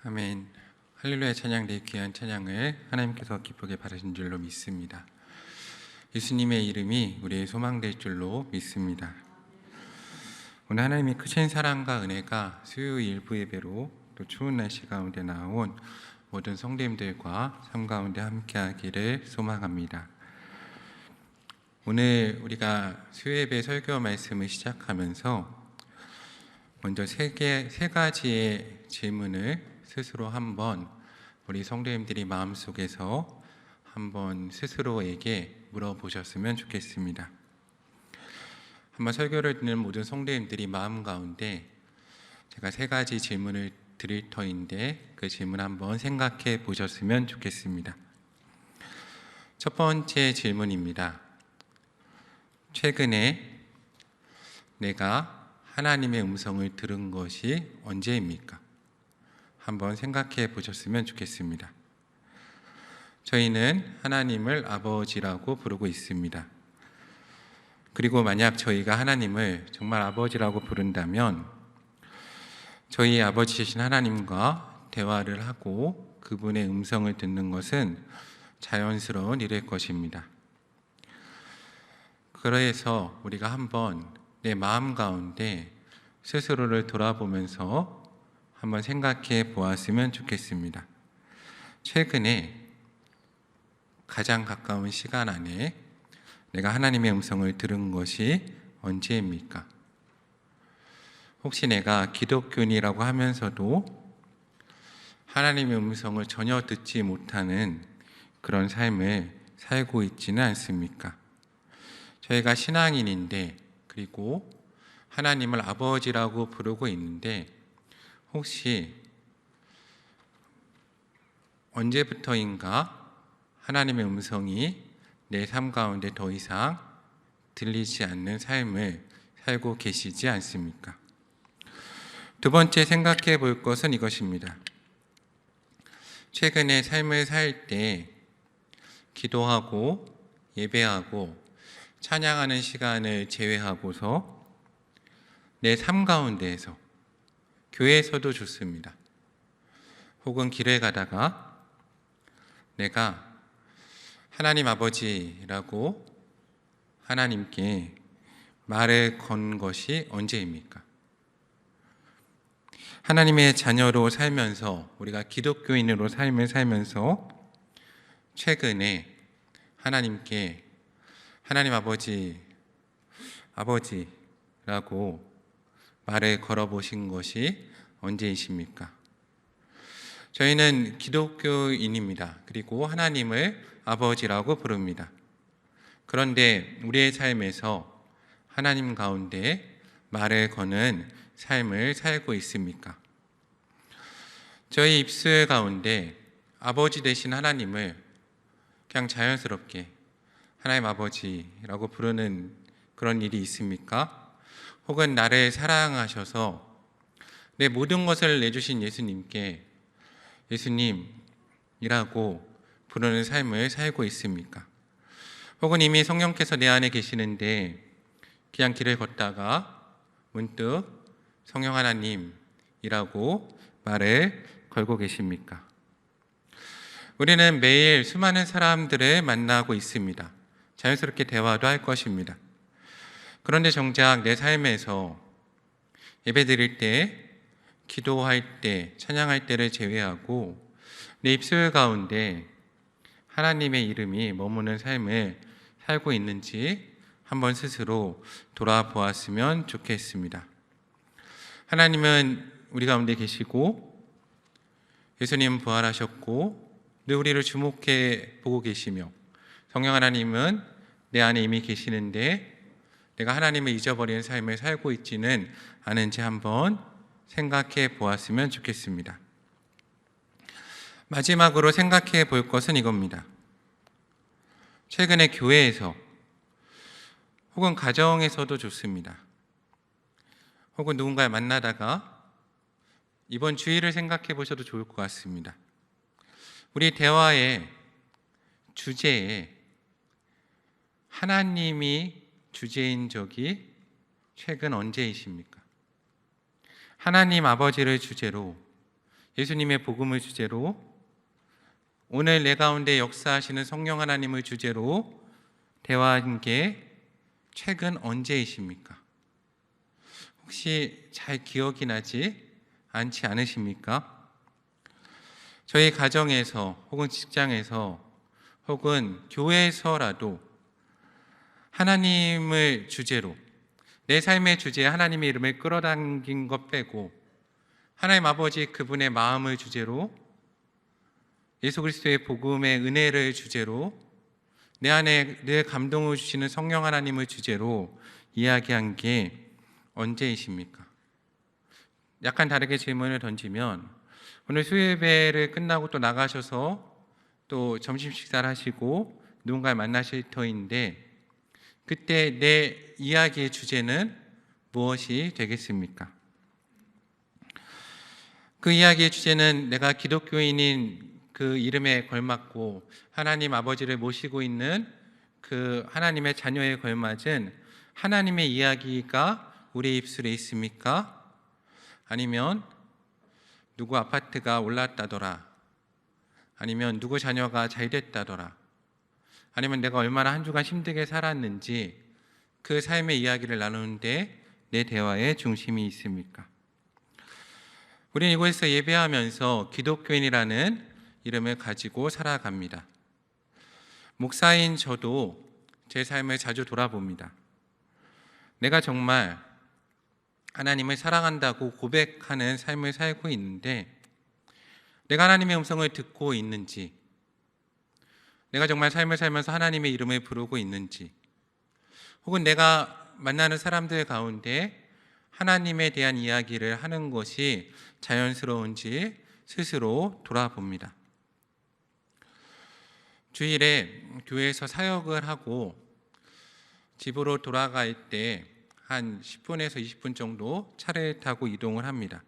아멘. 할렐루야 찬양 내 귀한 찬양을 하나님께서 기쁘게 받으신 줄로 믿습니다. 예수님의 이름이 우리의 소망 될 줄로 믿습니다. 오늘 하나님의 크신 사랑과 은혜가 수요일 일부 예배로 또 추운 날씨 가운데 나온 모든 성도님들과 삶 가운데 함께하기를 소망합니다. 오늘 우리가 수요 예배 설교 말씀을 시작하면서 먼저 세 가지의 질문을 스스로 한번 우리 성도님들이 마음속에서 한번 스스로에게 물어보셨으면 좋겠습니다. 한번 설교를 듣는 모든 성도님들이 마음 가운데 제가 세 가지 질문을 드릴 터인데 그 질문 한번 생각해 보셨으면 좋겠습니다. 첫 번째 질문입니다. 최근에 내가 하나님의 음성을 들은 것이 언제입니까? 한번 생각해 보셨으면 좋겠습니다. 저희는 하나님을 아버지라고 부르고 있습니다. 그리고 만약 저희가 하나님을 정말 아버지라고 부른다면 저희 아버지이신 하나님과 대화를 하고 그분의 음성을 듣는 것은 자연스러운 일일 것입니다. 그래서 우리가 한번 내 마음 가운데 스스로를 돌아보면서 한번 생각해 보았으면 좋겠습니다. 최근에 가장 가까운 시간 안에 내가 하나님의 음성을 들은 것이 언제입니까? 혹시 내가 기독교인이라고 하면서도 하나님의 음성을 전혀 듣지 못하는 그런 삶을 살고 있지는 않습니까? 저희가 신앙인인데 그리고 하나님을 아버지라고 부르고 있는데 혹시 언제부터인가 하나님의 음성이 내 삶 가운데 더 이상 들리지 않는 삶을 살고 계시지 않습니까? 두 번째 생각해 볼 것은 이것입니다. 최근에 삶을 살 때 기도하고 예배하고 찬양하는 시간을 제외하고서 내 삶 가운데에서 교회에서도 좋습니다. 혹은 길을 가다가 내가 하나님 아버지라고 하나님께 말을 건 것이 언제입니까? 하나님의 자녀로 살면서 우리가 기독교인으로 삶을 살면서 최근에 하나님께 하나님 아버지라고 말을 걸어보신 것이 언제이십니까? 저희는 기독교인입니다. 그리고 하나님을 아버지라고 부릅니다. 그런데 우리의 삶에서 하나님 가운데 말을 거는 삶을 살고 있습니까? 저희 입술 가운데 아버지 되신 하나님을 그냥 자연스럽게 하나님 아버지라고 부르는 그런 일이 있습니까? 혹은 나를 사랑하셔서 내 모든 것을 내주신 예수님께 예수님이라고 부르는 삶을 살고 있습니까? 혹은 이미 성령께서 내 안에 계시는데 그냥 길을 걷다가 문득 성령 하나님이라고 말을 걸고 계십니까? 우리는 매일 수많은 사람들을 만나고 있습니다. 자연스럽게 대화도 할 것입니다. 그런데 정작 내 삶에서 예배드릴 때, 기도할 때, 찬양할 때를 제외하고 내 입술 가운데 하나님의 이름이 머무는 삶을 살고 있는지 한번 스스로 돌아보았으면 좋겠습니다. 하나님은 우리 가운데 계시고 예수님은 부활하셨고 늘 우리를 주목해 보고 계시며 성령 하나님은 내 안에 이미 계시는데 내가 하나님을 잊어버리는 삶을 살고 있지는 않은지 한번 생각해 보았으면 좋겠습니다. 마지막으로 생각해 볼 것은 이겁니다. 최근에 교회에서 혹은 가정에서도 좋습니다. 혹은 누군가를 만나다가 이번 주일을 생각해 보셔도 좋을 것 같습니다. 우리 대화의 주제에 하나님이 주제인 적이 최근 언제이십니까? 하나님 아버지를 주제로 예수님의 복음을 주제로, 오늘 내 가운데 역사하시는 성령 하나님을 주제로 대화한 게 최근 언제이십니까? 혹시 잘 기억이 나지 않지 않으십니까? 저희 가정에서 혹은 직장에서 혹은 교회에서라도 하나님을 주제로, 내 삶의 주제에 하나님의 이름을 끌어당긴 것 빼고 하나님 아버지 그분의 마음을 주제로, 예수 그리스도의 복음의 은혜를 주제로, 내 안에 늘 감동을 주시는 성령 하나님을 주제로 이야기한 게 언제이십니까? 약간 다르게 질문을 던지면, 오늘 수요예배를 끝나고 또 나가셔서 또 점심 식사를 하시고 누군가를 만나실 터인데, 그때 내 이야기의 주제는 무엇이 되겠습니까? 그 이야기의 주제는 내가 기독교인인 그 이름에 걸맞고 하나님 아버지를 모시고 있는 그 하나님의 자녀에 걸맞은 하나님의 이야기가 우리 입술에 있습니까? 아니면 누구 아파트가 올랐다더라, 아니면 누구 자녀가 잘 됐다더라, 아니면 내가 얼마나 한 주간 힘들게 살았는지 그 삶의 이야기를 나누는데 내 대화의 중심이 있습니까? 우리는 이곳에서 예배하면서 기독교인이라는 이름을 가지고 살아갑니다. 목사인 저도 제 삶을 자주 돌아봅니다. 내가 정말 하나님을 사랑한다고 고백하는 삶을 살고 있는데, 내가 하나님의 음성을 듣고 있는지, 내가 정말 삶을 살면서 하나님의 이름을 부르고 있는지, 혹은 내가 만나는 사람들 가운데 하나님에 대한 이야기를 하는 것이 자연스러운지 스스로 돌아봅니다. 주일에 교회에서 사역을 하고 집으로 돌아갈 때 한 10분에서 20분 정도 차를 타고 이동을 합니다.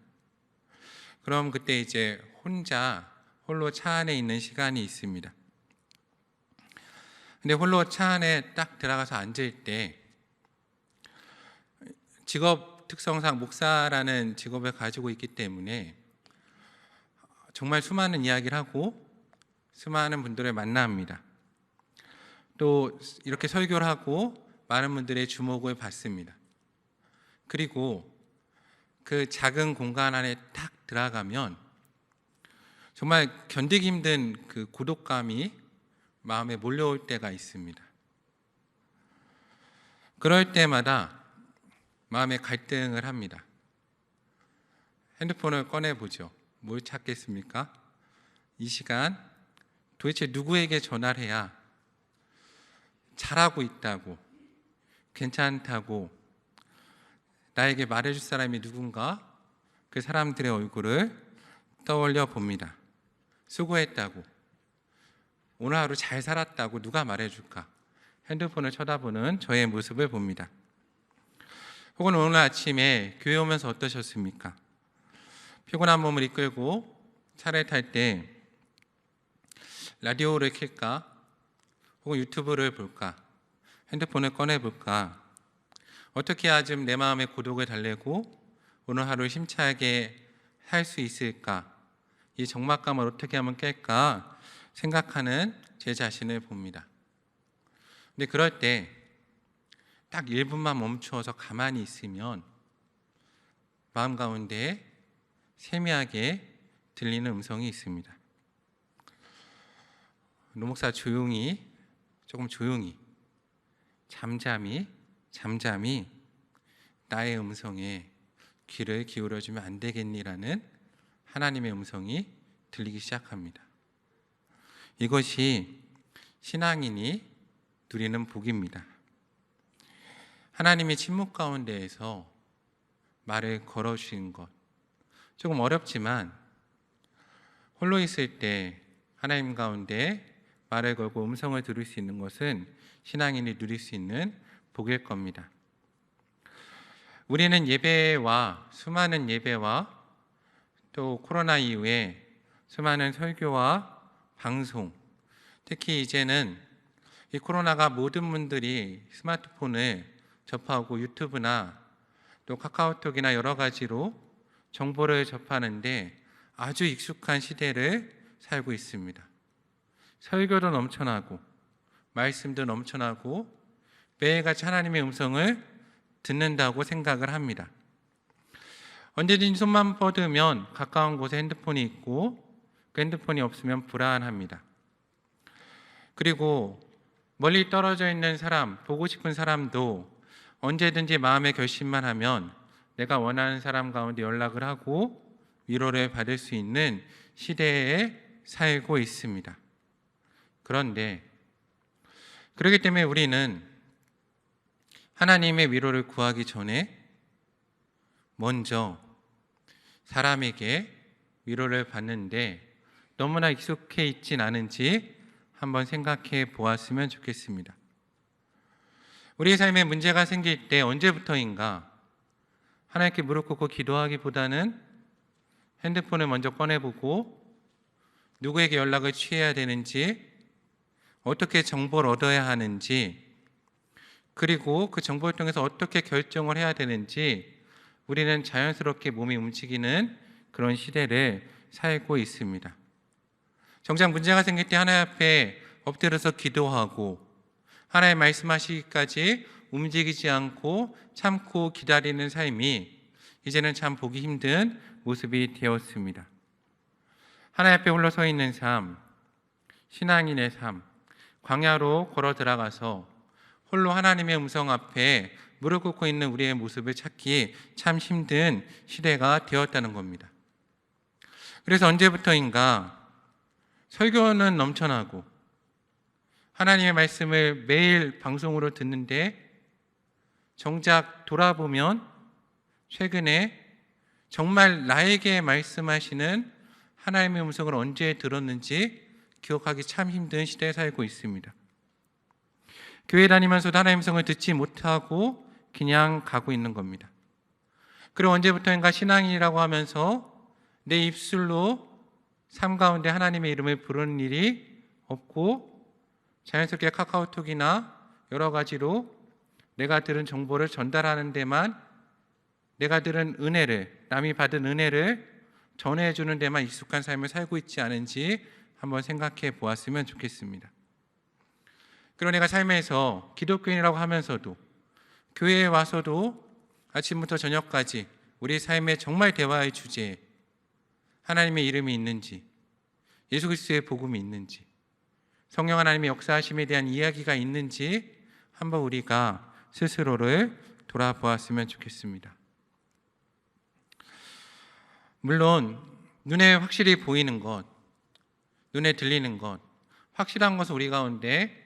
그럼 그때 이제 홀로 차 안에 있는 시간이 있습니다. 근데 홀로 차 안에 딱 들어가서 앉을 때, 직업 특성상 목사라는 직업을 가지고 있기 때문에 정말 수많은 이야기를 하고 수많은 분들을 만납니다. 또 이렇게 설교를 하고 많은 분들의 주목을 받습니다. 그리고 그 작은 공간 안에 딱 들어가면 정말 견디기 힘든 그 고독감이 마음에 몰려올 때가 있습니다. 그럴 때마다 마음에 갈등을 합니다. 핸드폰을 꺼내보죠. 뭘 찾겠습니까? 이 시간 도대체 누구에게 전화를 해야 잘하고 있다고, 괜찮다고 나에게 말해줄 사람이 누군가, 그 사람들의 얼굴을 떠올려 봅니다. 수고했다고, 오늘 하루 잘 살았다고 누가 말해줄까? 핸드폰을 쳐다보는 저의 모습을 봅니다. 혹은 오늘 아침에 교회 오면서 어떠셨습니까? 피곤한 몸을 이끌고 차를 탈 때 라디오를 켤까? 혹은 유튜브를 볼까? 핸드폰을 꺼내볼까? 어떻게 해야 좀 내 마음의 고독을 달래고 오늘 하루 힘차게 살 수 있을까? 이 적막감을 어떻게 하면 깰까? 생각하는 제 자신을 봅니다. 근데 그럴 때 딱 1분만 멈추어서 가만히 있으면 마음 가운데 세미하게 들리는 음성이 있습니다. 노목사 조금 조용히, 잠잠히 나의 음성에 귀를 기울여주면 안 되겠니라는 하나님의 음성이 들리기 시작합니다. 이것이 신앙인이 누리는 복입니다. 하나님이 침묵 가운데에서 말을 걸어주신 것, 조금 어렵지만 홀로 있을 때 하나님 가운데 말을 걸고 음성을 들을 수 있는 것은 신앙인이 누릴 수 있는 복일 겁니다. 우리는 수많은 예배와 또 코로나 이후에 수많은 설교와 방송, 특히 이제는 이 코로나가 모든 분들이 스마트폰을 접하고 유튜브나 또 카카오톡이나 여러 가지로 정보를 접하는데 아주 익숙한 시대를 살고 있습니다. 설교도 넘쳐나고 말씀도 넘쳐나고 매일같이 하나님의 음성을 듣는다고 생각을 합니다. 언제든지 손만 뻗으면 가까운 곳에 핸드폰이 있고 그 핸드폰이 없으면 불안합니다. 그리고 멀리 떨어져 있는 사람, 보고 싶은 사람도 언제든지 마음의 결심만 하면 내가 원하는 사람 가운데 연락을 하고 위로를 받을 수 있는 시대에 살고 있습니다. 그런데 그렇기 때문에 우리는 하나님의 위로를 구하기 전에 먼저 사람에게 위로를 받는데 너무나 익숙해 있진 않은지 한번 생각해 보았으면 좋겠습니다. 우리의 삶에 문제가 생길 때 언제부터인가 하나님께 무릎 꿇고 기도하기보다는 핸드폰을 먼저 꺼내보고 누구에게 연락을 취해야 되는지, 어떻게 정보를 얻어야 하는지, 그리고 그 정보를 통해서 어떻게 결정을 해야 되는지 우리는 자연스럽게 몸이 움직이는 그런 시대를 살고 있습니다. 정작 문제가 생길 때 하나님 앞에 엎드려서 기도하고 하나님 말씀하시기까지 움직이지 않고 참고 기다리는 삶이 이제는 참 보기 힘든 모습이 되었습니다. 하나님 앞에 홀로 서 있는 삶, 신앙인의 삶, 광야로 걸어 들어가서 홀로 하나님의 음성 앞에 무릎 꿇고 있는 우리의 모습을 찾기 참 힘든 시대가 되었다는 겁니다. 그래서 언제부터인가 설교는 넘쳐나고 하나님의 말씀을 매일 방송으로 듣는데 정작 돌아보면 최근에 정말 나에게 말씀하시는 하나님의 음성을 언제 들었는지 기억하기 참 힘든 시대에 살고 있습니다. 교회 다니면서도 하나님의 음성을 듣지 못하고 그냥 가고 있는 겁니다. 그리고 언제부터인가 신앙인이라고 하면서 내 입술로 삶 가운데 하나님의 이름을 부르는 일이 없고 자연스럽게 카카오톡이나 여러 가지로 내가 들은 정보를 전달하는 데만, 내가 들은 은혜를, 남이 받은 은혜를 전해주는 데만 익숙한 삶을 살고 있지 않은지 한번 생각해 보았으면 좋겠습니다. 그리고 내가 삶에서 기독교인이라고 하면서도 교회에 와서도 아침부터 저녁까지 우리 삶의 정말 대화의 주제에 하나님의 이름이 있는지, 예수 그리스도의 복음이 있는지, 성령 하나님의 역사하심에 대한 이야기가 있는지 한번 우리가 스스로를 돌아보았으면 좋겠습니다. 물론 눈에 확실히 보이는 것, 눈에 들리는 것, 확실한 것은 우리 가운데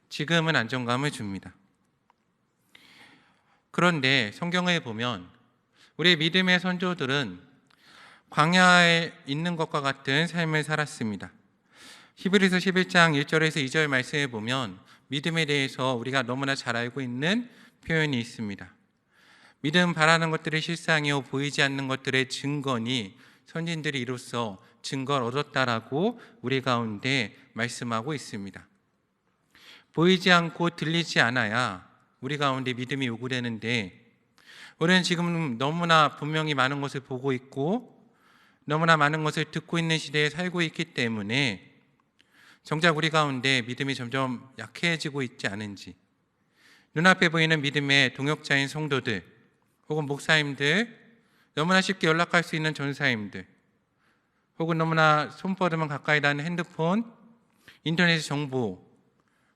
지금은 안정감을 줍니다. 그런데 성경에 보면 우리 믿음의 선조들은 광야에 있는 것과 같은 삶을 살았습니다. 히브리서 11장 1절에서 2절 말씀에 보면 믿음에 대해서 우리가 너무나 잘 알고 있는 표현이 있습니다. 믿음 바라는 것들의 실상이요 보이지 않는 것들의 증거니 선진들이 이로써 증거를 얻었다라고 우리 가운데 말씀하고 있습니다. 보이지 않고 들리지 않아야 우리 가운데 믿음이 요구되는데 우리는 지금 너무나 분명히 많은 것을 보고 있고 너무나 많은 것을 듣고 있는 시대에 살고 있기 때문에 정작 우리 가운데 믿음이 점점 약해지고 있지 않은지, 눈앞에 보이는 믿음의 동역자인 성도들 혹은 목사님들, 너무나 쉽게 연락할 수 있는 전사님들, 혹은 너무나 손뻗으면 가까이 닿는 핸드폰, 인터넷 정보,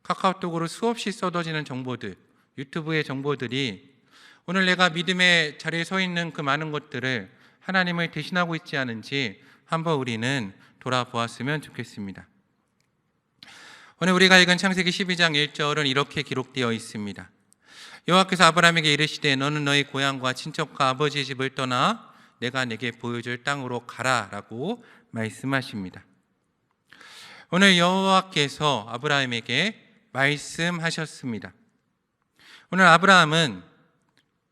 카카오톡으로 수없이 쏟아지는 정보들, 유튜브의 정보들이 오늘 내가 믿음의 자리에 서 있는 그 많은 것들을 하나님을 대신하고 있지 않은지 한번 우리는 돌아보았으면 좋겠습니다. 오늘 우리가 읽은 창세기 12장 1절은 이렇게 기록되어 있습니다. 여호와께서 아브라함에게 이르시되 너는 너희 고향과 친척과 아버지의 집을 떠나 내가 내게 보여줄 땅으로 가라라고 말씀하십니다. 오늘 여호와께서 아브라함에게 말씀하셨습니다. 오늘 아브라함은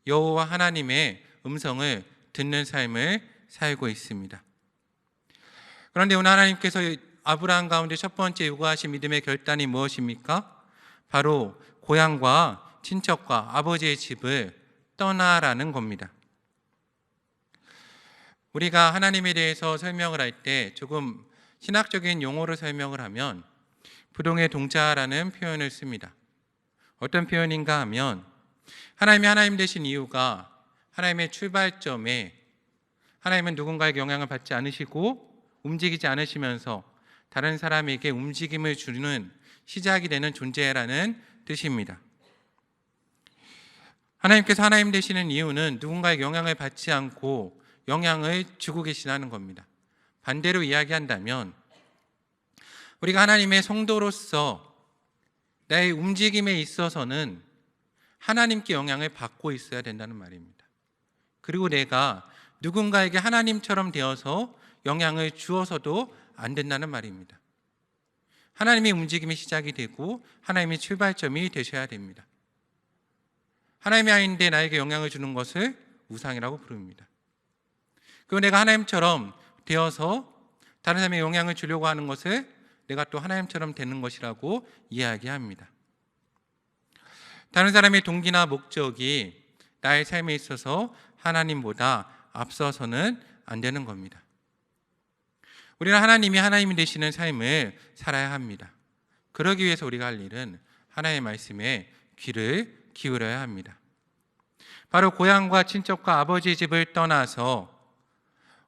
여호와 하나님의 음성을 듣는 삶을 살고 있습니다. 그런데 오늘 하나님께서 아브라함 가운데 첫 번째 요구하신 믿음의 결단이 무엇입니까? 바로 고향과 친척과 아버지의 집을 떠나라는 겁니다. 우리가 하나님에 대해서 설명을 할 때 조금 신학적인 용어로 설명을 하면 부동의 동자라는 표현을 씁니다. 어떤 표현인가 하면 하나님이 하나님 되신 이유가 하나님의 출발점에 하나님은 누군가에게 영향을 받지 않으시고 움직이지 않으시면서 다른 사람에게 움직임을 주는 시작이 되는 존재라는 뜻입니다. 하나님께서 하나님 되시는 이유는 누군가에게 영향을 받지 않고 영향을 주고 계시다는 겁니다. 반대로 이야기한다면 우리가 하나님의 성도로서 나의 움직임에 있어서는 하나님께 영향을 받고 있어야 된다는 말입니다. 그리고 내가 누군가에게 하나님처럼 되어서 영향을 주어서도 안 된다는 말입니다. 하나님의 움직임이 시작이 되고 하나님의 출발점이 되셔야 됩니다. 하나님의 아이인데 나에게 영향을 주는 것을 우상이라고 부릅니다. 그리고 내가 하나님처럼 되어서 다른 사람에게 영향을 주려고 하는 것을 내가 또 하나님처럼 되는 것이라고 이야기합니다. 다른 사람의 동기나 목적이 나의 삶에 있어서 하나님보다 앞서서는 안 되는 겁니다. 우리는 하나님이 하나님이 되시는 삶을 살아야 합니다. 그러기 위해서 우리가 할 일은 하나님의 말씀에 귀를 기울여야 합니다. 바로 고향과 친척과 아버지 집을 떠나서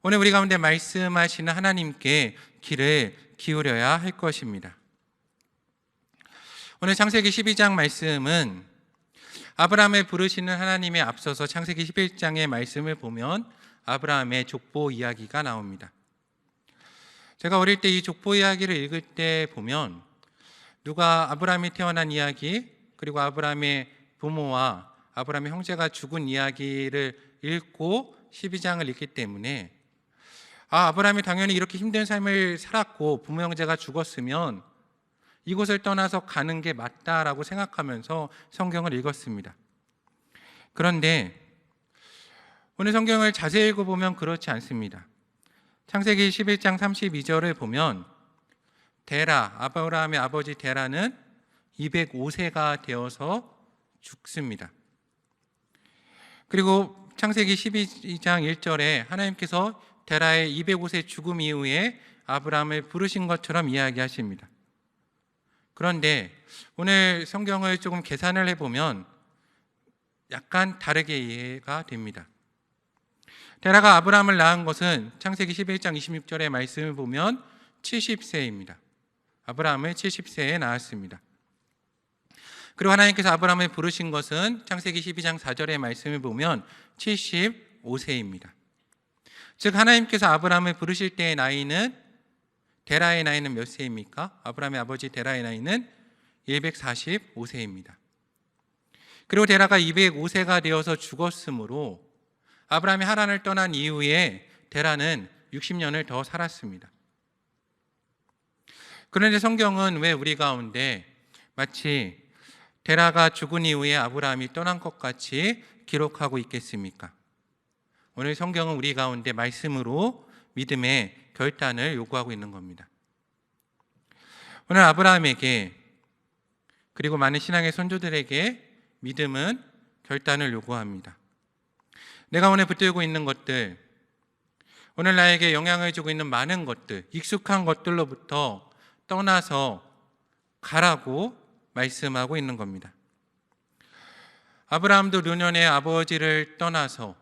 오늘 우리 가운데 말씀하시는 하나님께 귀를 기울여야 할 것입니다. 오늘 창세기 12장 말씀은 아브라함을 부르시는 하나님에 앞서서 창세기 11장의 말씀을 보면 아브라함의 족보 이야기가 나옵니다. 제가 어릴 때 이 족보 이야기를 읽을 때 보면 누가 아브라함이 태어난 이야기 그리고 아브라함의 부모와 아브라함의 형제가 죽은 이야기를 읽고 12장을 읽기 때문에 아브라함이 당연히 이렇게 힘든 삶을 살았고 부모 형제가 죽었으면 이곳을 떠나서 가는 게 맞다라고 생각하면서 성경을 읽었습니다. 그런데 오늘 성경을 자세히 읽어보면 그렇지 않습니다. 창세기 11장 32절을 보면 데라, 아브라함의 아버지 데라는 205세가 되어서 죽습니다. 그리고 창세기 12장 1절에 하나님께서 데라의 205세 죽음 이후에 아브라함을 부르신 것처럼 이야기하십니다. 그런데 오늘 성경을 조금 계산을 해보면 약간 다르게 이해가 됩니다. 데라가 아브라함을 낳은 것은 창세기 11장 26절의 말씀을 보면 70세입니다. 아브라함을 70세에 낳았습니다. 그리고 하나님께서 아브라함을 부르신 것은 창세기 12장 4절의 말씀을 보면 75세입니다. 즉 하나님께서 아브라함을 부르실 때의 나이는 데라의 나이는 몇 세입니까? 아브라함의 아버지 데라의 나이는 145세입니다. 그리고 데라가 205세가 되어서 죽었으므로 아브라함이 하란을 떠난 이후에 데라는 60년을 더 살았습니다. 그런데 성경은 왜 우리 가운데 마치 데라가 죽은 이후에 아브라함이 떠난 것 같이 기록하고 있겠습니까? 오늘 성경은 우리 가운데 말씀으로 믿음의 결단을 요구하고 있는 겁니다. 오늘 아브라함에게 그리고 많은 신앙의 선조들에게 믿음은 결단을 요구합니다. 내가 오늘 붙들고 있는 것들, 오늘 나에게 영향을 주고 있는 많은 것들, 익숙한 것들로부터 떠나서 가라고 말씀하고 있는 겁니다. 아브라함도 노년의 아버지를 떠나서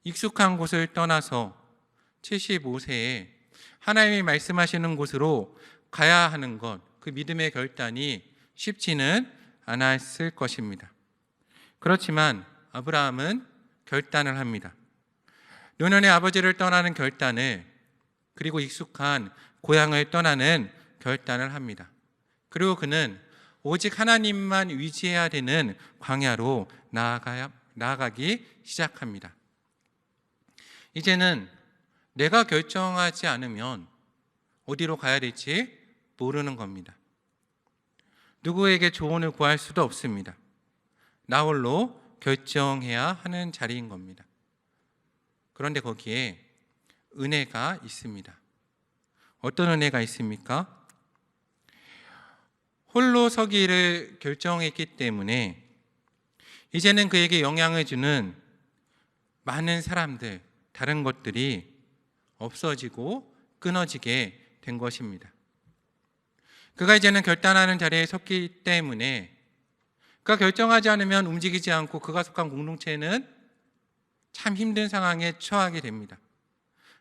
익숙한 곳을 떠나서 75세에 하나님이 말씀하시는 곳으로 가야 하는 것, 그 믿음의 결단이 쉽지는 않았을 것입니다. 그렇지만 아브라함은 결단을 합니다. 노년의 아버지를 떠나는 결단을, 그리고 익숙한 고향을 떠나는 결단을 합니다. 그리고 그는 오직 하나님만 의지해야 되는 광야로 나아가기 시작합니다. 이제는 내가 결정하지 않으면 어디로 가야 될지 모르는 겁니다. 누구에게 조언을 구할 수도 없습니다. 나 홀로 결정해야 하는 자리인 겁니다. 그런데 거기에 은혜가 있습니다. 어떤 은혜가 있습니까? 홀로 서기를 결정했기 때문에 이제는 그에게 영향을 주는 많은 사람들, 다른 것들이 없어지고 끊어지게 된 것입니다. 그가 이제는 결단하는 자리에 섰기 때문에 그가 결정하지 않으면 움직이지 않고 그가 속한 공동체는 참 힘든 상황에 처하게 됩니다.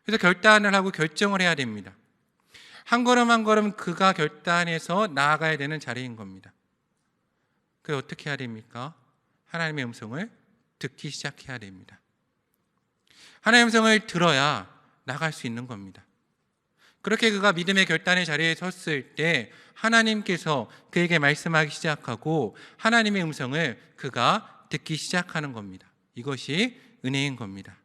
그래서 결단을 하고 결정을 해야 됩니다. 한 걸음 한 걸음 그가 결단해서 나아가야 되는 자리인 겁니다. 그래서 어떻게 해야 됩니까? 하나님의 음성을 듣기 시작해야 됩니다. 하나님의 음성을 들어야 나갈 수 있는 겁니다. 그렇게 그가 믿음의 결단의 자리에 섰을 때 하나님께서 그에게 말씀하기 시작하고 하나님의 음성을 그가 듣기 시작하는 겁니다. 이것이 은혜인 겁니다.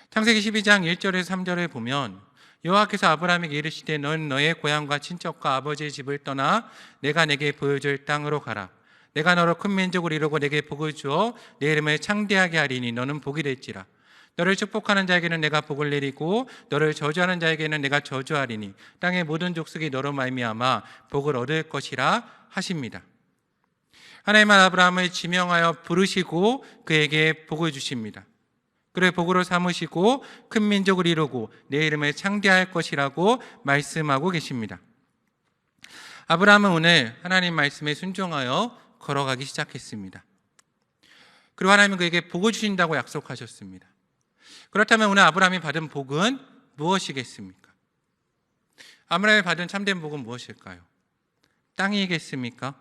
창세기 12장 1절에서 3절을 보면 여호와께서 아브라함에게 이르시되 넌 너의 고향과 친척과 아버지의 집을 떠나 내가 내게 보여줄 땅으로 가라. 내가 너로 큰 민족을 이루고 내게 복을 주어 내 이름을 창대하게 하리니 너는 복이 될지라. 너를 축복하는 자에게는 내가 복을 내리고 너를 저주하는 자에게는 내가 저주하리니 땅의 모든 족속이 너로 말미암아 복을 얻을 것이라 하십니다. 하나님은 아브라함을 지명하여 부르시고 그에게 복을 주십니다. 그를 복으로 삼으시고 큰 민족을 이루고 내 이름을 창대할 것이라고 말씀하고 계십니다. 아브라함은 오늘 하나님 말씀에 순종하여 걸어가기 시작했습니다. 그리고 하나님은 그에게 복을 주신다고 약속하셨습니다. 그렇다면 오늘 아브라함이 받은 복은 무엇이겠습니까? 아브라함이 받은 참된 복은 무엇일까요? 땅이겠습니까?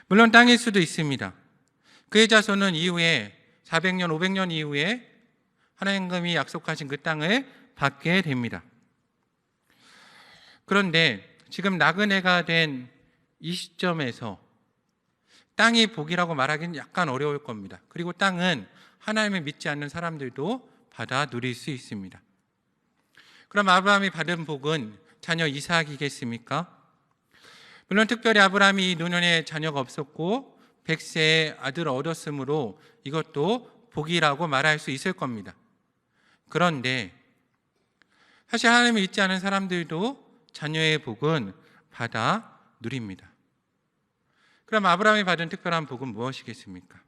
물론 땅일 수도 있습니다. 그의 자손은 이후에 400년, 500년 이후에 하나님이 약속하신 그 땅을 받게 됩니다. 그런데 지금 나그네가 된 이 시점에서 땅이 복이라고 말하기는 약간 어려울 겁니다. 그리고 땅은 하나님을 믿지 않는 사람들도 받아 누릴 수 있습니다. 그럼 아브라함이 받은 복은 자녀 이삭이겠습니까? 물론 특별히 아브라함이 노년에 자녀가 없었고 100세의 아들을 얻었으므로 이것도 복이라고 말할 수 있을 겁니다. 그런데 사실 하나님을 믿지 않은 사람들도 자녀의 복은 받아 누립니다. 그럼 아브라함이 받은 특별한 복은 무엇이겠습니까?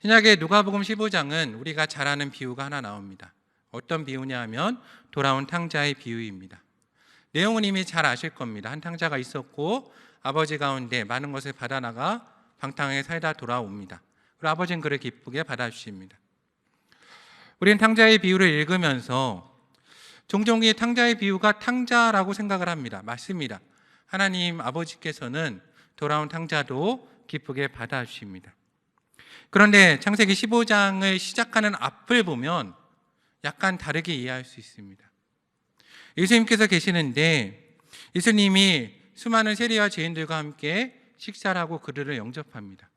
신약의 누가복음 15장은 우리가 잘 아는 비유가 하나 나옵니다. 어떤 비유냐 하면 돌아온 탕자의 비유입니다. 내용은 이미 잘 아실 겁니다. 한 탕자가 있었고 아버지 가운데 많은 것을 받아나가 방탕하게 살다 돌아옵니다. 그리고 아버지는 그를 기쁘게 받아주십니다. 우리는 탕자의 비유를 읽으면서 종종 이 탕자의 비유가 탕자라고 생각을 합니다. 맞습니다. 하나님 아버지께서는 돌아온 탕자도 기쁘게 받아주십니다. 그런데 창세기 15장을 시작하는 앞을 보면 약간 다르게 이해할 수 있습니다. 예수님께서 계시는데 예수님이 수많은 세리와 죄인들과 함께 식사를 하고 그들을 영접합니다.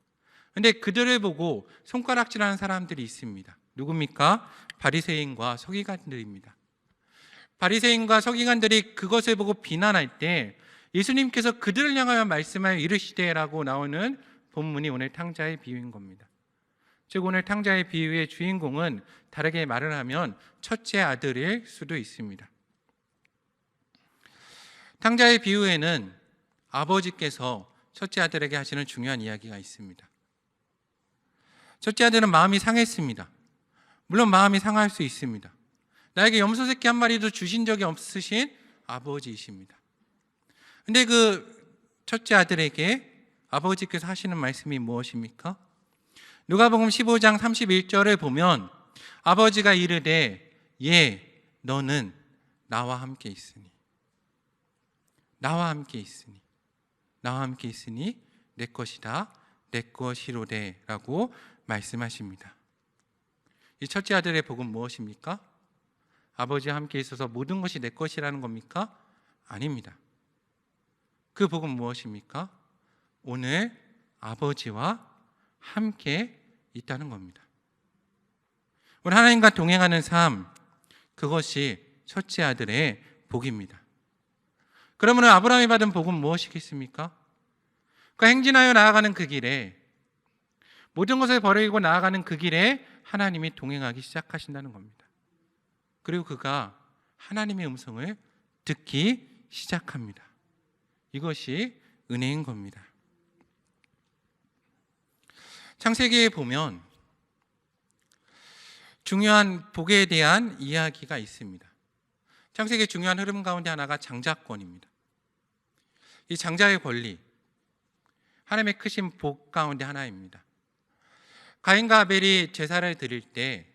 그런데 그들을 보고 손가락질하는 사람들이 있습니다. 누굽니까? 바리새인과 서기관들입니다. 바리새인과 서기관들이 그것을 보고 비난할 때 예수님께서 그들을 향하여 말씀하여 이르시되라고 나오는 본문이 오늘 탕자의 비유인 겁니다. 즉 오늘 탕자의 비유의 주인공은 다르게 말을 하면 첫째 아들일 수도 있습니다. 탕자의 비유에는 아버지께서 첫째 아들에게 하시는 중요한 이야기가 있습니다. 첫째 아들은 마음이 상했습니다. 물론 마음이 상할 수 있습니다. 나에게 염소 새끼 한 마리도 주신 적이 없으신 아버지이십니다. 근데 그 첫째 아들에게 아버지께서 하시는 말씀이 무엇입니까? 누가복음 15장 31절을 보면 아버지가 이르되 너는 나와 함께 있으니 나와 함께 있으니 내 것이다 내 것이로되 라고 말씀하십니다. 이 첫째 아들의 복은 무엇입니까? 아버지와 함께 있어서 모든 것이 내 것이라는 겁니까? 아닙니다. 그 복은 무엇입니까? 오늘 아버지와 함께 있다는 겁니다. 오늘 하나님과 동행하는 삶, 그것이 첫째 아들의 복입니다. 그러면 아브라함이 받은 복은 무엇이겠습니까? 그 행진하여 나아가는 그 길에, 모든 것을 버리고 나아가는 그 길에 하나님이 동행하기 시작하신다는 겁니다. 그리고 그가 하나님의 음성을 듣기 시작합니다. 이것이 은혜인 겁니다. 창세기에 보면 중요한 복에 대한 이야기가 있습니다. 창세기의 중요한 흐름 가운데 하나가 장자권입니다. 이 장자의 권리, 하나님의 크신 복 가운데 하나입니다. 가인과 아벨이 제사를 드릴 때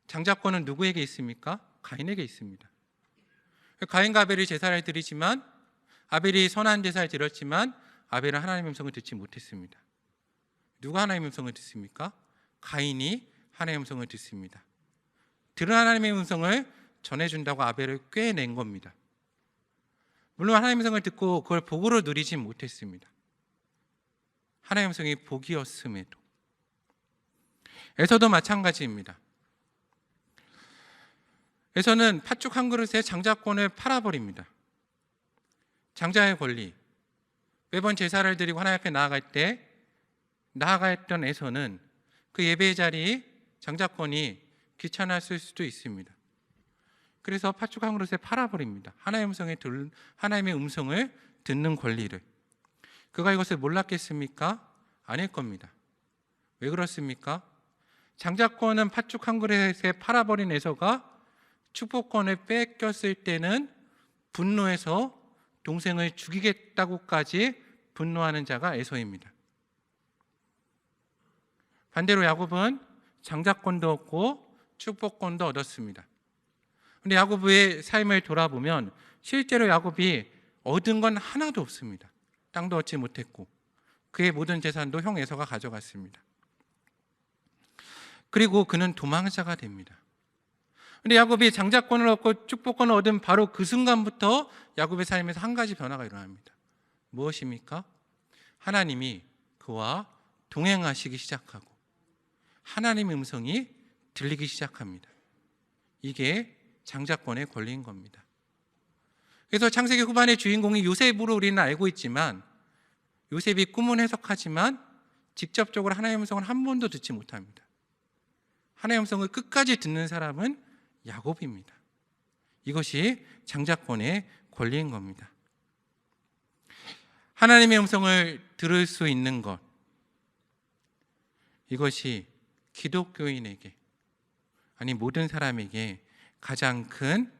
장자권은 누구에게 있습니까? 가인에게 있습니다. 가인과 아벨이 제사를 드리지만 아벨이 선한 제사를 드렸지만 아벨은 하나님의 음성을 듣지 못했습니다. 누가 하나님의 음성을 듣습니까? 가인이 하나님의 음성을 듣습니다. 들은 하나님의 음성을 전해준다고 아벨을 꿰낸 겁니다. 물론 하나님의 음성을 듣고 그걸 복으로 누리지 못했습니다. 하나님의 음성이 복이었음에도. 에서도 마찬가지입니다. 에서는 팥죽 한 그릇에 장자권을 팔아버립니다. 장자의 권리, 매번 제사를 드리고 하나님 앞에 나아갈 때 나아갔던 에서는 그 예배의 자리 장자권이 귀찮았을 수도 있습니다. 그래서 팥죽 한 그릇에 팔아버립니다. 하나님의 음성을 듣는 권리를. 그가 이것을 몰랐겠습니까? 아닐 겁니다. 왜 그렇습니까? 장자권은 팥죽 한 그릇에 팔아버린 에서가 축복권을 뺏겼을 때는 분노해서 동생을 죽이겠다고까지 분노하는 자가 에서입니다. 반대로 야곱은 장자권도 얻고 축복권도 얻었습니다. 그런데 야곱의 삶을 돌아보면 실제로 야곱이 얻은 건 하나도 없습니다. 땅도 얻지 못했고 그의 모든 재산도 형 에서가 가져갔습니다. 그리고 그는 도망자가 됩니다. 그런데 야곱이 장자권을 얻고 축복권을 얻은 바로 그 순간부터 야곱의 삶에서 한 가지 변화가 일어납니다. 무엇입니까? 하나님이 그와 동행하시기 시작하고 하나님의 음성이 들리기 시작합니다. 이게 장자권의 권리인 겁니다. 그래서 창세기 후반의 주인공이 요셉으로 우리는 알고 있지만 요셉이 꿈은 해석하지만 직접적으로 하나님의 음성을 한 번도 듣지 못합니다. 하나님의 음성을 끝까지 듣는 사람은 야곱입니다. 이것이 장자권의 권리인 겁니다. 하나님의 음성을 들을 수 있는 것, 이것이 기독교인에게, 아니 모든 사람에게 가장 큰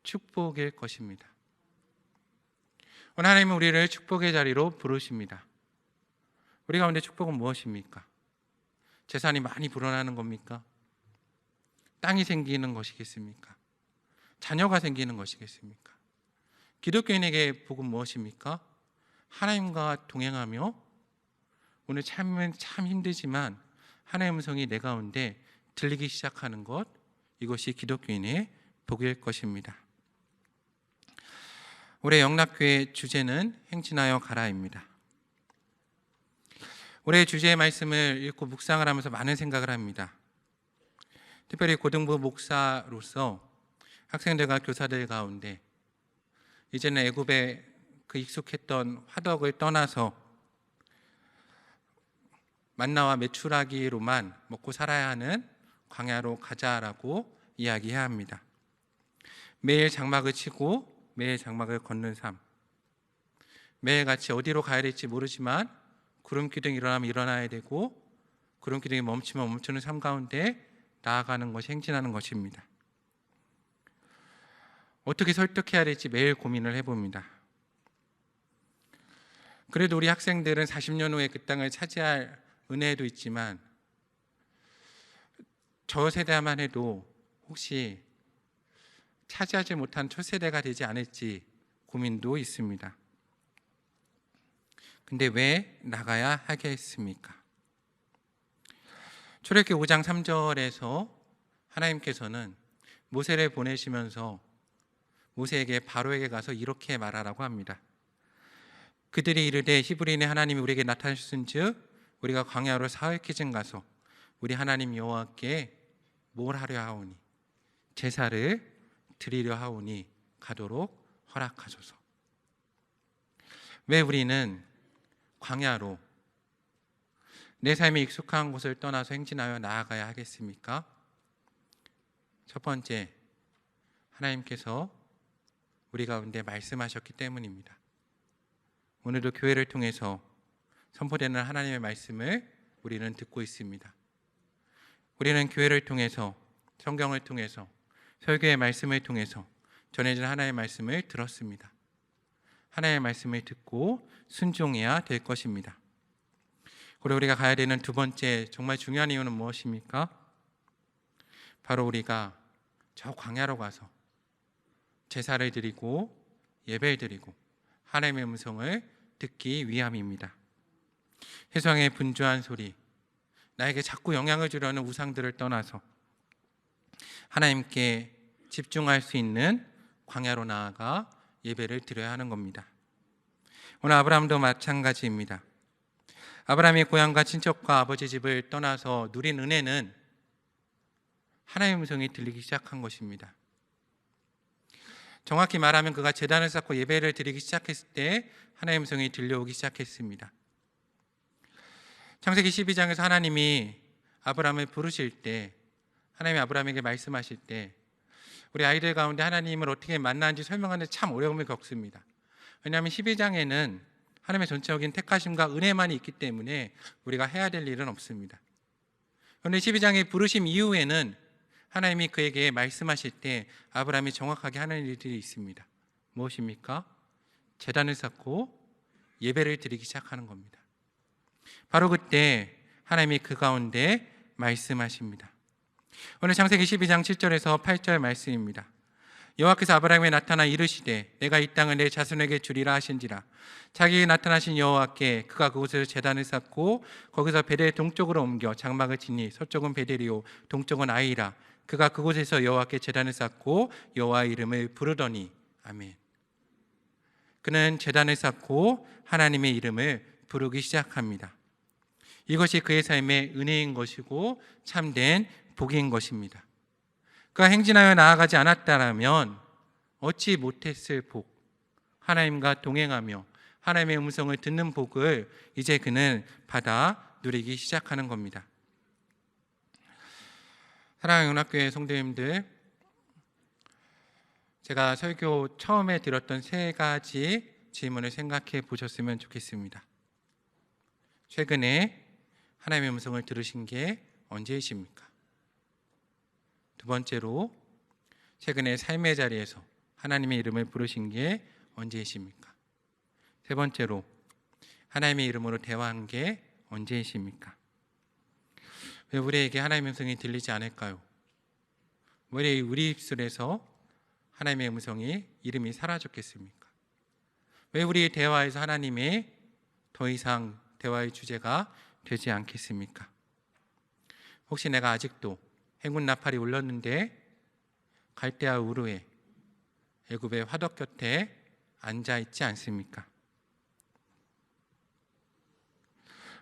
축복일 것입니다. 오늘 하나님은 우리를 축복의 자리로 부르십니다. 우리 가운데 축복은 무엇입니까? 재산이 많이 불어나는 겁니까? 땅이 생기는 것이겠습니까? 자녀가 생기는 것이겠습니까? 기독교인에게 복은 무엇입니까? 하나님과 동행하며 오늘 참은 참 힘들지만 하나님의 음성이 내 가운데 들리기 시작하는 것, 이것이 기독교인의 복일 것입니다. 올해 영락교회 주제는 행진하여 가라입니다. 올해 주제의 말씀을 읽고 묵상을 하면서 많은 생각을 합니다. 특별히 고등부 목사로서 학생들과 교사들 가운데 이제는 애굽에 그 익숙했던 화덕을 떠나서 만나와 메추라기로만 먹고 살아야 하는 광야로 가자라고 이야기해야 합니다. 매일 장막을 치고 매일 장막을 걷는 삶, 매일같이 어디로 가야 될지 모르지만 구름기둥이 일어나면 일어나야 되고 구름기둥이 멈추면 멈추는 삶 가운데 나아가는 것이 행진하는 것입니다. 어떻게 설득해야 될지 매일 고민을 해봅니다. 그래도 우리 학생들은 40년 후에 그 땅을 차지할 은혜도 있지만 저 세대만 해도 혹시 차지하지 못한 초세대가 되지 않을지 고민도 있습니다. 근데 왜 나가야 하겠습니까? 출애굽기 5장 3절에서 하나님께서는 모세를 보내시면서 모세에게 바로에게 가서 이렇게 말하라고 합니다. 그들이 이르되 히브리인의 하나님이 우리에게 나타나셨은즉 우리가 광야로 사흘 기쯤 가서 우리 하나님 여호와께 뭘 하려 하오니 제사를 드리려 하오니 가도록 허락하소서. 왜 우리는 광야로 내 삶에 익숙한 곳을 떠나서 행진하여 나아가야 하겠습니까? 첫 번째, 하나님께서 우리 가운데 말씀하셨기 때문입니다. 오늘도 교회를 통해서 선포되는 하나님의 말씀을 우리는 듣고 있습니다. 우리는 교회를 통해서, 성경을 통해서, 설교의 말씀을 통해서 전해진 하나님의 말씀을 들었습니다. 하나님의 말씀을 듣고 순종해야 될 것입니다. 그리고 우리가 가야 되는 두 번째 정말 중요한 이유는 무엇입니까? 바로 우리가 저 광야로 가서 제사를 드리고 예배를 드리고 하나님의 음성을 듣기 위함입니다. 세상의 분주한 소리, 나에게 자꾸 영향을 주려는 우상들을 떠나서 하나님께 집중할 수 있는 광야로 나아가 예배를 드려야 하는 겁니다. 오늘 아브라함도 마찬가지입니다. 아브라함이 고향과 친척과 아버지 집을 떠나서 누린 은혜는 하나님의 음성이 들리기 시작한 것입니다. 정확히 말하면 그가 제단을 쌓고 예배를 드리기 시작했을 때 하나님의 음성이 들려오기 시작했습니다. 창세기 12장에서 하나님이 아브라함을 부르실 때, 하나님이 아브라함에게 말씀하실 때 우리 아이들 가운데 하나님을 어떻게 만나는지 설명하는 데 참 어려움을 겪습니다. 왜냐하면 12장에는 하나님의 전체적인 택하심과 은혜만이 있기 때문에 우리가 해야 될 일은 없습니다. 그런데 12장의 부르심 이후에는 하나님이 그에게 말씀하실 때 아브라함이 정확하게 하는 일들이 있습니다. 무엇입니까? 제단을 쌓고 예배를 드리기 시작하는 겁니다. 바로 그때 하나님이 그 가운데 말씀하십니다. 오늘 창세기 12장 7절에서 8절 말씀입니다. 여호와께서 아브라함에게 나타나 이르시되 내가 이 땅을 내 자손에게 주리라 하신지라. 자기에게 나타나신 여호와께 그가 그곳에서 제단을 쌓고 거기서 베델 동쪽으로 옮겨 장막을 치니 서쪽은 베델이요 동쪽은 아이라. 그가 그곳에서 여호와께 제단을 쌓고 여호와의 이름을 부르더니. 아멘. 그는 제단을 쌓고 하나님의 이름을 부르기 시작합니다. 이것이 그의 삶의 은혜인 것이고 참된 복인 것입니다. 그가 행진하여 나아가지 않았다면 얻지 못했을 복, 하나님과 동행하며 하나님의 음성을 듣는 복을 이제 그는 받아 누리기 시작하는 겁니다. 사랑하는 연합교회 성도님들, 제가 설교 처음에 들었던 세 가지 질문을 생각해 보셨으면 좋겠습니다. 최근에 하나님의 음성을 들으신 게 언제이십니까? 두 번째로, 최근에 삶의 자리에서 하나님의 이름을 부르신 게 언제이십니까? 세 번째로, 하나님의 이름으로 대화한 게 언제이십니까? 왜 우리에게 하나님의 음성이 들리지 않을까요? 왜 우리 입술에서 하나님의 음성이, 이름이 사라졌겠습니까? 왜 우리의 대화에서 하나님의 더 이상 대화의 주제가 되지 않겠습니까? 혹시 내가 아직도 행군 나팔이 울렸는데 갈대아 우르에 애굽의 화덕 곁에 앉아 있지 않습니까?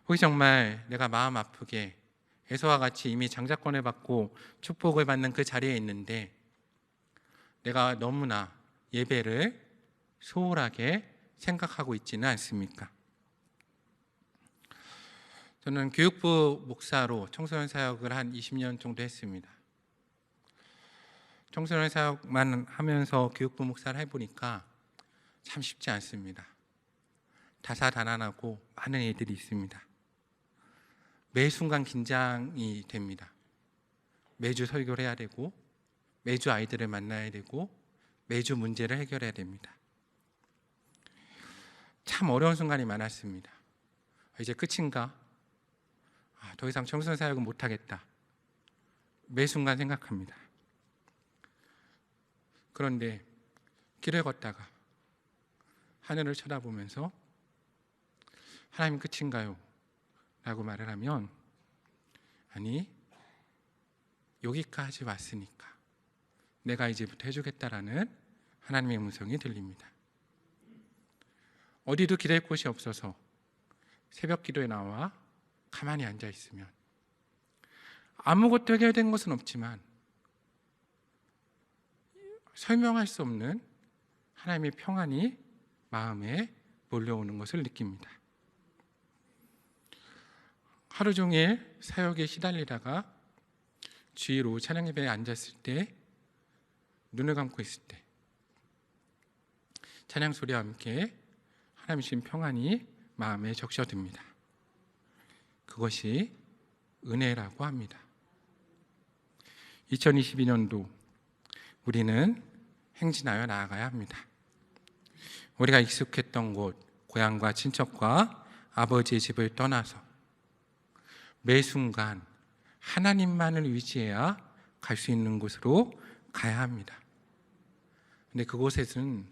혹시 정말 내가 마음 아프게 에서와 같이 이미 장자권을 받고 축복을 받는 그 자리에 있는데 내가 너무나 예배를 소홀하게 생각하고 있지는 않습니까? 저는 교육부 목사로 청소년 사역을 한 20년 정도 했습니다. 청소년 사역만 하면서 교육부 목사를 해보니까 참 쉽지 않습니다. 다사다난하고 많은 일들이 있습니다. 매 순간 긴장이 됩니다. 매주 설교를 해야 되고 매주 아이들을 만나야 되고 매주 문제를 해결해야 됩니다. 참 어려운 순간이 많았습니다. 이제 끝인가? 더 이상 청소년 사역은 못하겠다. 매 순간 생각합니다. 그런데 길을 걷다가 하늘을 쳐다보면서 하나님 끝인가요? 라고 말을 하면 아니, 여기까지 왔으니까 내가 이제부터 해주겠다라는 하나님의 음성이 들립니다. 어디도 기댈 곳이 없어서 새벽 기도에 나와 가만히 앉아 있으면 아무것도 해결된 것은 없지만 설명할 수 없는 하나님의 평안이 마음에 몰려오는 것을 느낍니다. 하루 종일 사역에 시달리다가 주위로 찬양 예배에 앉았을 때, 눈을 감고 있을 때 찬양 소리와 함께 하나님 주신 평안이 마음에 적셔듭니다. 그것이 은혜라고 합니다. 2022년도 우리는 행진하여 나아가야 합니다. 우리가 익숙했던 곳, 고향과 친척과 아버지의 집을 떠나서 매 순간 하나님만을 의지해야 갈 수 있는 곳으로 가야 합니다. 근데 그곳에는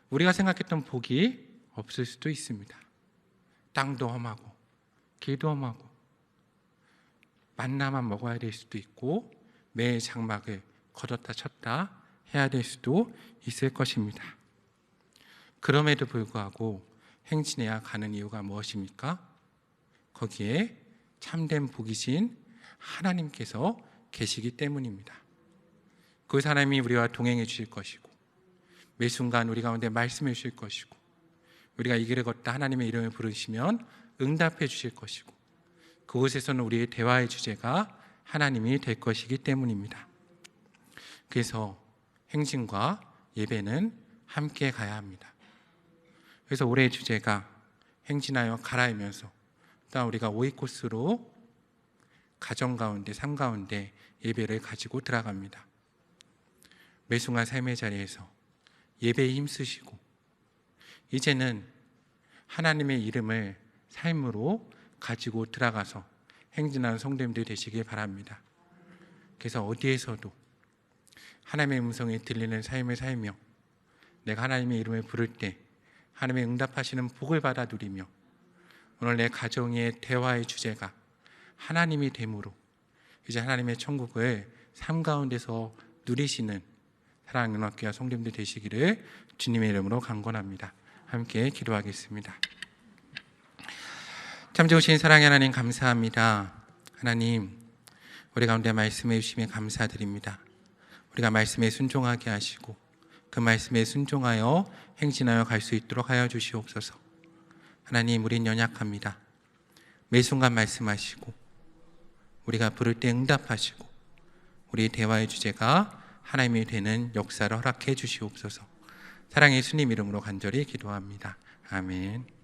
우리가 생각했던 복이 없을 수도 있습니다. 땅도 험하고 길도 험하고 만나만 먹어야 될 수도 있고 매일 장막을 걷었다 쳤다 해야 될 수도 있을 것입니다. 그럼에도 불구하고 행진해야 가는 이유가 무엇입니까? 거기에 참된 복이신 하나님께서 계시기 때문입니다. 그 하나님이 우리와 동행해 주실 것이고 매 순간 우리 가운데 말씀해 주실 것이고 우리가 이 길을 걷다 하나님의 이름을 부르시면 응답해 주실 것이고 그곳에서는 우리의 대화의 주제가 하나님이 될 것이기 때문입니다. 그래서 행진과 예배는 함께 가야 합니다. 그래서 올해의 주제가 행진하여 가라이면서 또 우리가 5위 코스로 가정 가운데 삶 가운데 예배를 가지고 들어갑니다. 매 순간 삶의 자리에서 예배에 힘쓰시고 이제는 하나님의 이름을 삶으로 가지고 들어가서 행진하는 성도님들이 되시길 바랍니다. 그래서 어디에서도 하나님의 음성이 들리는 삶을 살며 내가 하나님의 이름을 부를 때 하나님의 응답하시는 복을 받아 누리며 오늘 내 가정의 대화의 주제가 하나님이 됨으로 이제 하나님의 천국을 삶 가운데서 누리시는 사랑하는 은학교와 성도님들 되시기를 주님의 이름으로 간구합니다. 함께 기도하겠습니다. 참 좋으신 사랑의 하나님 감사합니다. 하나님 우리 가운데 말씀해 주시면 감사드립니다. 우리가 말씀에 순종하게 하시고 그 말씀에 순종하여 행진하여 갈 수 있도록 하여 주시옵소서. 하나님 우린 연약합니다. 매 순간 말씀하시고 우리가 부를 때 응답하시고 우리의 대화의 주제가 하나님이 되는 역사를 허락해 주시옵소서. 사랑의 예수님 이름으로 간절히 기도합니다. 아멘.